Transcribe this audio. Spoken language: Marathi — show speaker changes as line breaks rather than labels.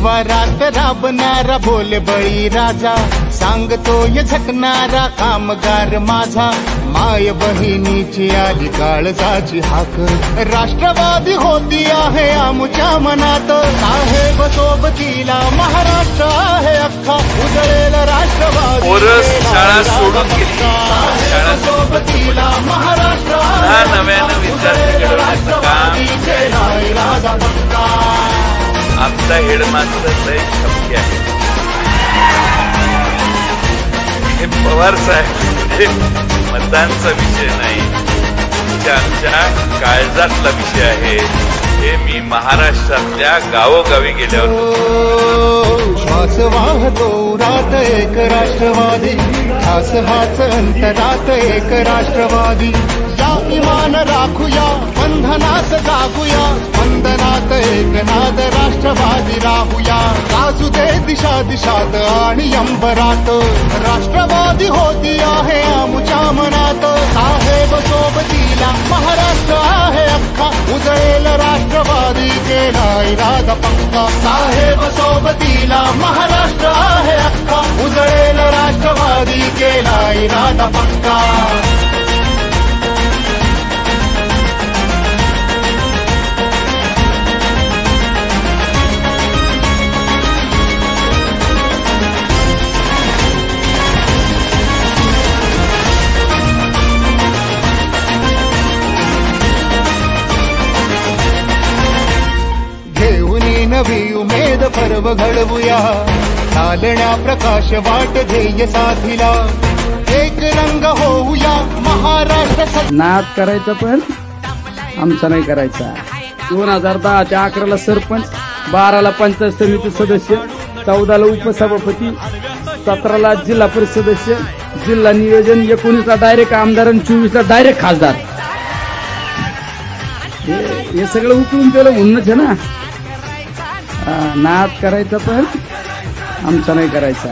शिवारात राबणारा बोल बळी राजा, सांगतोय झकणारा कामगार माझा, माय बहिणीची आली काळजाची हाक, राष्ट्रवादी होती आहे आमच्या मनात, साहेब सोबतीला महाराष्ट्र आहे अख्खा, उजळेल राष्ट्रवादी
शाळा सोडून गेली, शाळा
सोबतीला महाराष्ट्र
नव्यानं विद्यार्थी घडवण्याचं काम आमचा हेडमास्टर लय शक्य आहे. हे पवार साहेब हे मतदानचा विषय नाही, आमच्या काळजातला विषय आहे. हे मी महाराष्ट्रातल्या गावोगावी गेल्यावर
श्वास वाहतो रात एक राष्ट्रवादी, खास हाच अंतरात एक राष्ट्रवादी, या इमान राखूया बंधनात जागूया, स्पंदनात एक नाद राष्ट्रवादी राहूया, गाजू दे दिशा दिशात आणि अंबरात, राष्ट्रवादी होती आहे आमच्या मनात, साहेब सोबतीला महाराष्ट्र आहे अख्खा, उजळेल राष्ट्रवादी केला इरादा पक्का, साहेब सोबतीला महाराष्ट्र आहे अख्खा, उजळेल राष्ट्रवादी केला इरादा पक्का. नवी उमेद पर्व घडवूया, चालण्या प्रकाश वाट ध्येय साथीला, एक रंग होऊया महाराष्ट्र.
नाद करायचा पण आमचा नाही करायचा. 2010 ते 11ला सरपंच, 12ला पंचायत समिती सदस्य, 14ला उपसभापती, 17ला जिल्हा परिषद सदस्य, जिल्हा नियोजन, 19ला डायरेक्ट आमदार आणि 24ला डायरेक्ट खासदार. हे सगळं उकळून त्याला उन्नत आहे ना. नाद करायचा पण आमचा नाही करायचा.